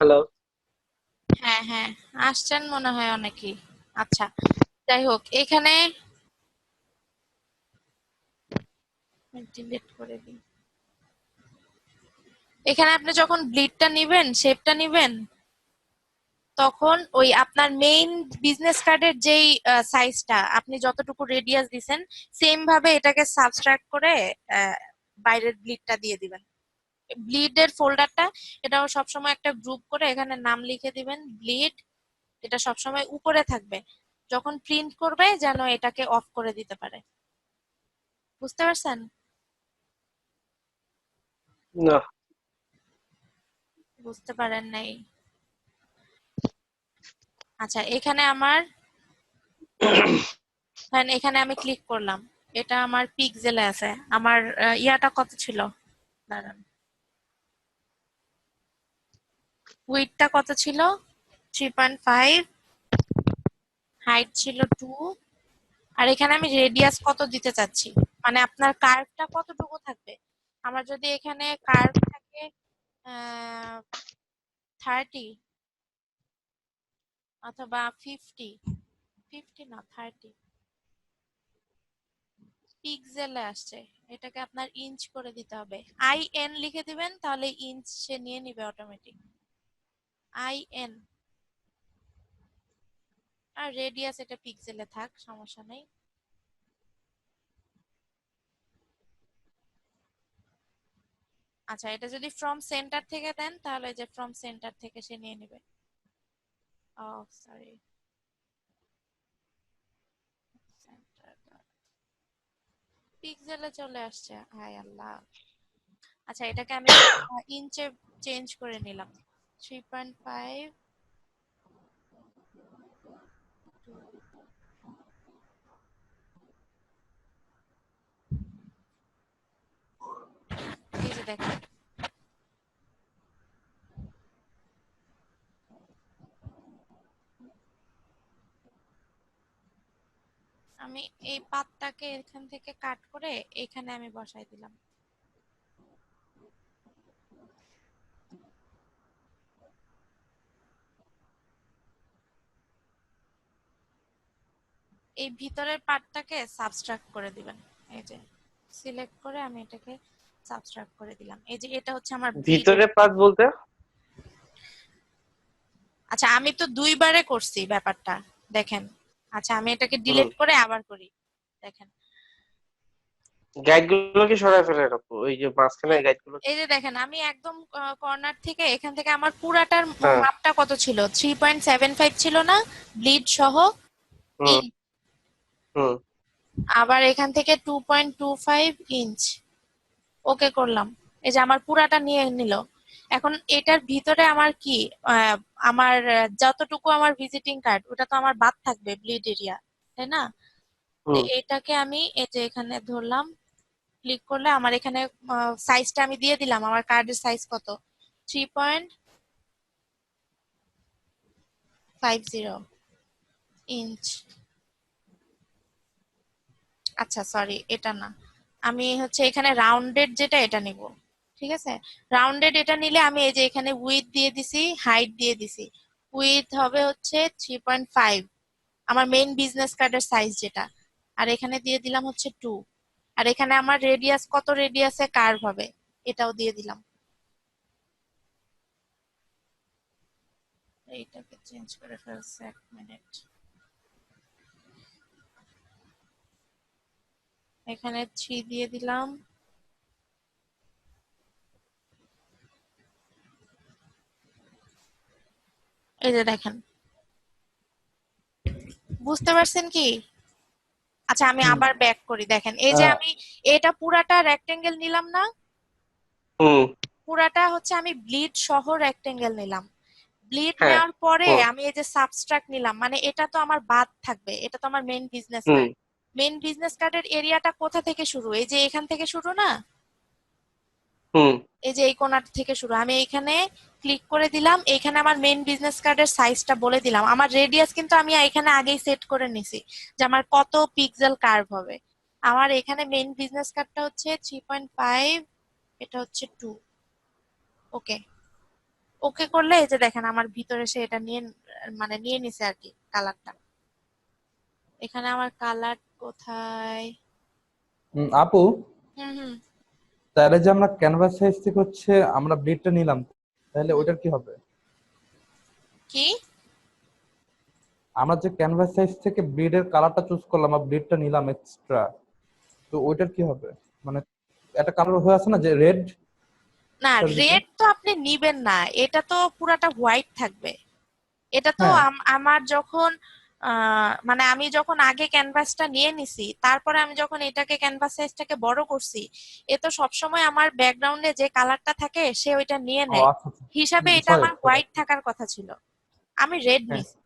Hello. হ্যাঁ হ্যাঁ, আসছেন মনে হয় অনেকেই। আচ্ছা, যাই হোক, এখানে ডিলিট করে দিই। এখানে আপনি যখন ব্লিডটা নিবেন, শেপটা নিবেন, তখন ওই আপনার মেইন বিজনেস কার্ডের যেই সাইজটা আপনি যতটুকু রেডিয়াস দিছেন, সেম ভাবে এটাকে সাবট্রাক্ট করে আহ, বাইরের ব্লিডটা দিয়ে দিবেন। ব্লিডের ফোল্ডারটা, এটাও সবসময় একটা গ্রুপ করে এখানে নাম লিখে দিবেন ব্লিড। এটা সবসময় উপরে থাকবে, যখন প্রিন্ট করবে যেন এটাকে অফ করে দিতে পারে। বুঝতে পারছেন? না। বুঝতে পারেন নাই? আচ্ছা, এখানে আমার, এখানে আমি ক্লিক করলাম। এটা আমার পিক্সেলে আছে। আমার ইয়াটা কত ছিল, দাঁড়ান, উইডথটা কত ছিল? 3.5। হাইট ছিল 2। আর এখানে আমি রেডিয়াস কত দিতে চাচ্ছি, মানে আপনার কার্ভটা কতটুকু থাকবে। আমার যদি এখানে কার্ভ থাকে 30 অথবা 50, 50 না 30 পিক্সেলে আসছে। এটাকে আপনার ইঞ্চ করে দিতে হবে। IN লিখে দিবেন, তাহলে ইঞ্চ সে নিয়ে নিবে অটোমেটিক। IN। আর রেডিয়াস এটা পিক্সেলে থাক, সমস্যা নেই। আচ্ছা, এটা যদি ফ্রম সেন্টার থেকে দেন, তাহলে যে ফ্রম সেন্টার থেকে সে নিয়ে নিবে। ও সরি, সেন্টার পিক্সেলে চলে আসছে, হায় আল্লাহ। আচ্ছা, এটাকে আমি ইঞ্চে চেঞ্জ করে নিলাম। 3.5 এই যে দেখেন, আমি এই পাতটাকে এখান থেকে কাট করে এখানে আমি বসাই দিলাম। এই ভিতরের পার্টটাকে সাবট্রাক্ট করে দিবেন। এই যে সিলেক্ট করে আমি এটাকে সাবট্রাক্ট করে দিলাম। এই যে এটা হচ্ছে আমার ব্লিডের। ভিতরে পাত বলতে? আচ্ছা, আমি তো দুইবারে করছি ব্যাপারটা, দেখেন। আচ্ছা, আমি এটাকে হুম। ডিলিট করে আবার করি, দেখেন। গাইড গুলোকে সরাই ফেলে রাখো, ওই যে মাঝখানে এই গাইড গুলো। এই যে দেখেন, আমি একদম কর্নার থেকে, এখান থেকে আমার পুরাটার হ্যাঁ। মাপটা কত ছিল? 3.75 ছিল না, ব্লিড সহ? হুম। ইঞ্চ। হুম। আবার এখান থেকে 2.25 ইঞ্চ। ওকে করলাম। এই যে আমার পুরাটা নিয়ে নিল। এখন এটার ভিতরে আমার কি, আহ, আমার যতটুকু আমার ভিজিটিং কার্ড, ওটা তো আমার বাদ থাকবে ব্লিড এরিয়া, তাই না? তো হুম। এটাকে আমি এই যে এখানে ধরলাম, ক্লিক করলে আমার এখানে সাইজটা আমি দিয়ে দিলাম। আমার কার্ডের সাইজ কত? 3.50 ইঞ্চ। আচ্ছা সরি, এটা না, আমি হচ্ছে এখানে রাউন্ডেড যেটা এটা নিব। ঠিক আছে, রাউন্ডেড এটা নিলে আমি এই যে এখানে উইথ দিয়ে দিছি, হাইট দিয়ে দিছি। উইথ হবে হচ্ছে 3.5, আমার মেইন বিজনেস কার্ডের সাইজ যেটা। আর এখানে দিয়ে দিলাম হচ্ছে 2। আর এখানে আমার রেডিয়াস কত, রেডিয়াসে কার্ভ হবে, এটাও দিয়ে দিলাম। এইটাকে চেঞ্জ করে ফেলছে, 1 মিনিট। এখানে 3 দিয়ে দিলাম। এই যে দেখেন, বুঝতে পারছেন কি? আচ্ছা, আমি হুম। আবার ব্যাক করি, দেখেন এই যে হ্যাঁ। আমি এটা পুরাটা রেক্টেঙ্গেল নিলাম না, হুম। পুরাটা হচ্ছে আমি ব্লিড সহ রেক্টেঙ্গেল নিলাম। ব্লিড হ্যাঁ। নেওয়ার পরে হুম। আমি এই যে সাবট্রাক্ট নিলাম, মানে এটা তো আমার বাদ থাকবে, এটা তো আমার মেইন বিজনেস হুম। কার্ড। মেইন বিজনেস কার্ডের এরিয়াটা কোথা থেকে শুরু? এই যে এখান থেকে শুরু না, হুম। এই যে এই কোণার থেকে শুরু। আমি এখানে ক্লিক করে দিলাম, এখানে আমার মেইন বিজনেস কার্ডের সাইজটা বলে দিলাম। আমার রেডিয়াস কিন্তু আমি এখানে আগেই সেট করে নিছি, যে আমার কত পিক্সেল কার্ভ হবে। আমার এখানে মেইন বিজনেস কার্ডটা হচ্ছে 3.5, এটা হচ্ছে 2। ওকে, ওকে করলে এই যে দেখেন আমার ভিতরে সে এটা নিয়ে মানে নিয়ে নিছে আর কি কালারটা। এখানে আমার কালার কোথায়? আপু, হুম হুম। তাহলে যে আমরা ক্যানভাস সাইজ থেকে হচ্ছে আমরা ব্লিডটা নিলাম, তাহলে হুম। ওইটার কি হবে? কি? আমরা যে ক্যানভাস সাইজ থেকে ব্লিডের কালারটা চুজ করলাম বা ব্লিডটা নিলাম এক্সট্রা, তো ওইটার কি হবে? মানে একটা কালার হয়ে আছে না যে রেড না, চারিদিকে। রেড তো আপনি নিবেন না, এটা তো পুরাটা হোয়াইট থাকবে। এটা তো হ্যাঁ। আমার যখন মানে আমি যখন আগে ক্যানভাসটা নিয়ে নিছি, তারপরে আমি যখন এটাকে ক্যানভাস সাইজটাকে বড় করছি, এ তো সবসময় আমার ব্যাকগ্রাউন্ডে যে কালারটা থাকে সে ওইটা নিয়ে ও নেয়। আচ্ছা আচ্ছা। হিসাবে এটা সরি আমার সরি। হোয়াইট থাকার কথা ছিল, আমি রেড হ্যাঁ। নিছি।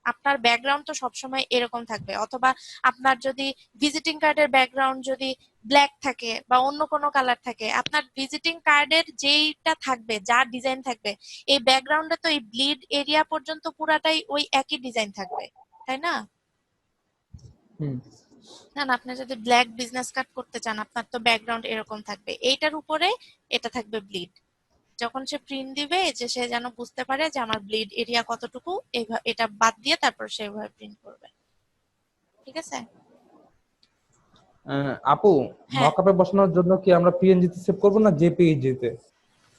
আপনার ব্যাকগ্রাউন্ড তো সবসময় এরকম থাকবে, অথবা আপনার যদি ভিজিটিং কার্ডের ব্যাকগ্রাউন্ড যদি ব্ল্যাক থাকে বা অন্য কোনো কালার থাকে, আপনার ভিজিটিং কার্ডের যেইটা থাকবে, যা ডিজাইন থাকবে, এই ব্যাকগ্রাউন্ডে তো এই ব্লিড এরিয়া পর্যন্ত পুরাটাই ওই একই ডিজাইন থাকবে, তাই না? হুম। না না, আপনি যদি ব্ল্যাক বিজনেস কার্ড করতে চান, আপনার তো ব্যাকগ্রাউন্ড এরকম থাকবে, এইটার উপরে এটা থাকবে ব্লিড। যখন সে প্রিন্ট দিবে, যে সে যেন বুঝতে পারে যে আমার ব্লিড এরিয়া কতটুকু, এটা বাদ দিয়ে তারপর সে এভাবে প্রিন্ট করবে। ঠিক আছে? আপু, হ্যাঁ। মকআপে বসানোর জন্য কি আমরা পিএনজি তে সেভ করবো না জেপিইজি তে?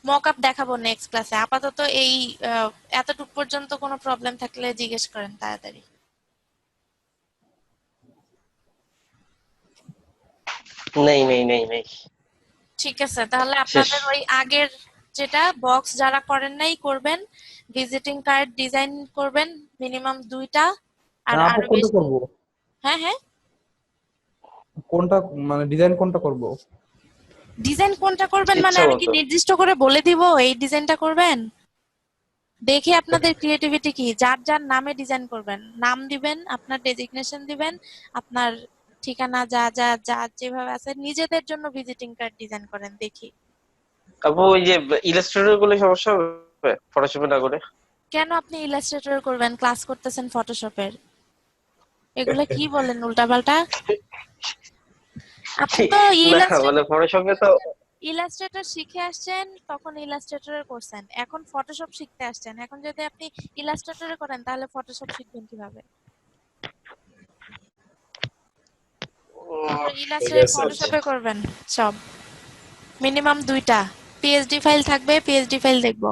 মক আপ দেখাবো নেক্সট ক্লাসে, আপাতত এই আহ, এতটুক পর্যন্ত কোনো প্রবলেম থাকলে জিজ্ঞেস করেন তাড়াতাড়ি। নেই নেই নেই নেই। ঠিক আছে, তাহলে শেষ। আপনাদের ওই আগের যেটা বক্স যারা করেন নাই করবেন, ভিজিটিং কার্ড ডিজাইন করবেন মিনিমাম 2টা, আর আপু আরো কোনটা বেশি। করব? হ্যাঁ হ্যাঁ। কোনটা মানে ডিজাইন কোনটা করব? ডিজাইন কোনটা করবেন মানে ইচ্ছা আমি কি মতো। নির্দিষ্ট করে বলে দিব এই ডিজাইনটা করবেন? দেখি আপনাদের ক্রিয়েটিভিটি কি, যার যার নামে ডিজাইন করবেন, নাম দিবেন, আপনার ডেজিগনেশন দিবেন, আপনার ঠিকানা, যা যা যা যেভাবে আছে নিজেদের জন্য ভিজিটিং কার্ড ডিজাইন করেন দেখি। আপু ওই যে ইলাস্ট্রেটর গুলো সমস্যা হবে ফটোশপে না করে? কেন আপনি ইলাস্ট্রেটর করবেন? ক্লাস করতেছেন ফটোশপের, এগুলো কি বলেন উল্টাপাল্টা? আপনি তো না মানে ফটোশপে তো ইলাস্ট্রেটর শিখে আসছেন, তখন ইলাস্ট্রেটরে করছেন, এখন ফটোশপ শিখতে আসছেন, এখন যদি আপনি ইলাস্ট্রেটরে করেন তাহলে ফটোশপ শিখবেন কিভাবে? আপনার ঠিক ইলাস্ট্রেট আছে আপু। ফটোশপে করবেন সব, মিনিমাম 2টা পিএইচডি ফাইল থাকবে, পিএইচডি ফাইল দেখবো।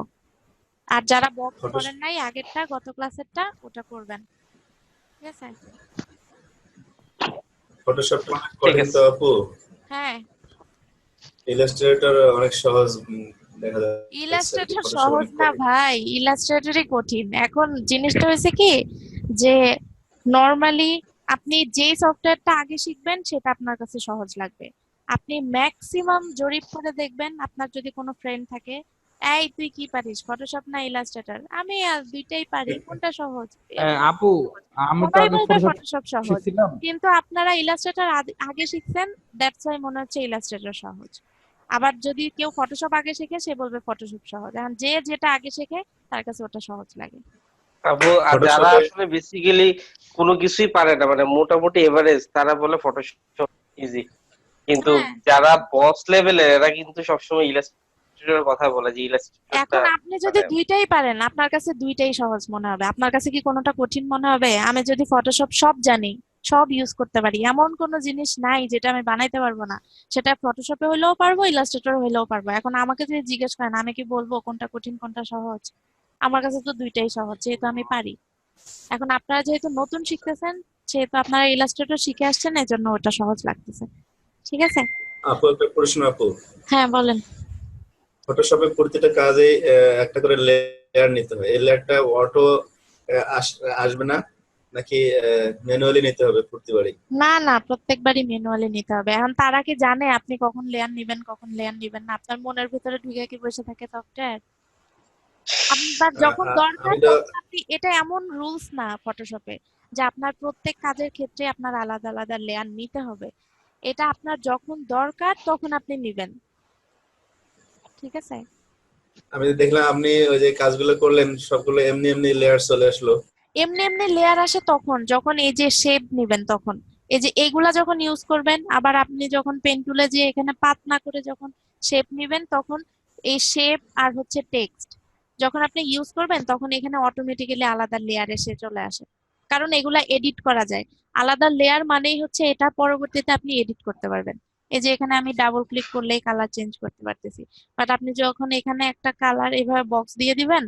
আর যারা বক্স করেন নাই আগেরটা, গত ক্লাসেরটা, ওটা করবেন। ঠিক আছে? ফটোশপটা অনেক ঠিক কঠিন তো আছে। আপু। হ্যাঁ। ইলাস্ট্রেটর অনেক সহজ দেখা যাচ্ছে আর কি, ইলাস্ট্রেটর ফটোশপ সহজ অনেক না কঠিন। ভাই, ইলাস্ট্রেটরই কঠিন। এখন জিনিসটা হয়েছে কি, যে নর্মালি আপনি যেই সফটওয়্যারটা আগে শিখবেন সেটা আপনার কাছে সহজ লাগবে। আপনি ম্যাক্সিমাম জরিপ করে দেখবেন, আপনার যদি কোনো ফ্রেন্ড থাকে, এই তুই কি পারিস, ফটোশপ না ইলাস্ট্রেটর? আমি আর দুইটাই পারি, কোনটা সহজ? আপু, আমি তো সবাই আগে বলবে ফটোশপ ফটোশপ সহজ। শিখছিলাম। কিন্তু আপনারা ইলাস্ট্রেটর আগে শিখছেন, দ্যাটস ওয়াই মনে হচ্ছে ইলাস্ট্রেটর সহজ। আবার যদি কেউ ফটোশপ আগে শেখে সে বলবে ফটোশপ সহজ, এখন যে যেটা আগে শেখে তার কাছে ওটা সহজ লাগে। আপু আর যারা ফটোশপে আসলে বেসিক্যালি কোনো কিছুই পারে না মানে মোটামুটি এভারেজ, তারা বলে ফটোশপ ইজি। কিন্তু হ্যাঁ। যারা বস লেভেলের এরা কিন্তু সবসময় ইলাস্ট্রেটরের কথা বলে যে ইলাস্ট্রেটরটা এখন আপনি যদি মানে দুইটাই পারেন, আপনার কাছে দুইটাই সহজ মনে হবে, আপনার কাছে কি কোনোটা কঠিন মনে হবে? আমি যদি ফটোশপ সব জানি, সব ইউজ করতে পারি, এমন কোনো জিনিস নাই যেটা আমি বানাইতে পারবো না। সেটা ফটোশপে হইলেও পারবো, ইলাস্ট্রেটর হইলেও পারবো। এখন আমাকে যদি জিজ্ঞেস করেন আমি কি বলবো কোনটা কঠিন কোনটা সহজ? আমার কাছে তো দুইটাই সহজ, যেহেতু আমি পারি। এখন আপনারা যেহেতু নতুন শিখতেছেন, সেহেতু আপনারা ইলাস্ট্রেটর শিখে আসছেন, এই জন্য ওটা সহজ লাগতেছে। ঠিক আছে? আপু একটা প্রশ্ন আপু। হ্যাঁ বলেন। ফটোশপে প্রতিটা কাজে একটা করে লেয়ার নিতে হয়, এই লেয়ারটা অটো আসবে না নাকি ম্যানুয়ালি নিতে হবে প্রতিবারই? না না, প্রত্যেকবারই ম্যানুয়ালি নিতে হবে। এখন তারা কি জানে আপনি কখন লেয়ার নিবেন কখন লেয়ার নিবেন না? আপনার মনের ভিতরে ঢুকে কি বসে থাকে সফটওয়্যার? আপনার যখন দরকার আমি তো তখন আপনি, এটা এমন রুলস না ফটোশপে যে আপনার প্রত্যেক কাজের ক্ষেত্রে আপনার আলাদা আলাদা লেয়ার নিতে হবে। এটা আপনার যখন দরকার তখন আপনি নিবেন। ঠিক আছে? আমি তো দেখলাম আপনি ওই যে কাজগুলো করলেন সবগুলো এমনি এমনি লেয়ার চলে আসলো। এমনি এমনি লেয়ার আসে তখন যখন এই যে শেপ নিবেন তখন, এই যে এইগুলা যখন ইউজ করবেন, আবার আপনি যখন পেন টুলে যে এখানে পাত না করে যখন শেপ নিবেন তখন এই শেপ আর হচ্ছে টেক্সট, যখন আপনি ইউজ করবেন তখন এখানে অটোমেটিক্যালি আলাদা লেয়ার এসে চলে আসে, কারণ এগুলা এডিট করা যায়। আলাদা লেয়ার মানেই হচ্ছে এটা পরবর্তীতে আপনি এডিট করতে পারবেন। এই যে এখানে আমি ডাবল ক্লিক করলেই কালার চেঞ্জ করতে পারতেছি, বাট আপনি যখন এখানে একটা কালার এভাবে বক্স দিয়ে দিবেন,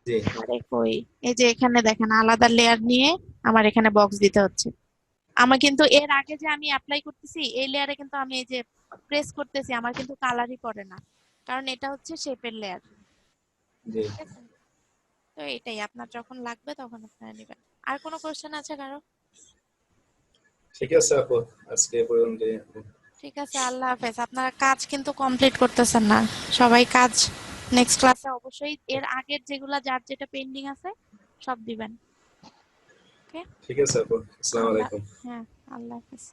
জি আরে কই, এই যে এখানে দেখেন আলাদা লেয়ার নিয়ে আমার এখানে বক্স দিতে হচ্ছে। আমার কিন্তু এর আগে যে আমি অ্যাপ্লাই করতেছি এই লেয়ারে কিন্তু আমি এই যে প্রেস করতেছি আমার কিন্তু কালারই করে না, কারণ এটা হচ্ছে শেপের লেয়ার। জি ঠিক আছে, তো এটাই আপনার যখন লাগবে তখন আপনারা নেবেন। আর কোনো কোশ্চেন আছে কারো? ঠিক আছে আপু, আজকে এ পর্যন্তই। ঠিক আছে, আল্লাহ হাফেজ। আপনারা কাজ কিন্তু কমপ্লিট করতেছেন না, সবাই কাজ নেক্সট ক্লাসে অবশ্যই এর আগের যেগুলা যার যেটা পেন্ডিং আছে সব দিবেন। ওকে, ঠিক আছে আপু, আসসালামু আল্লাহ, আলাইকুম। হ্যাঁ, আল্লাহ হাফেজ।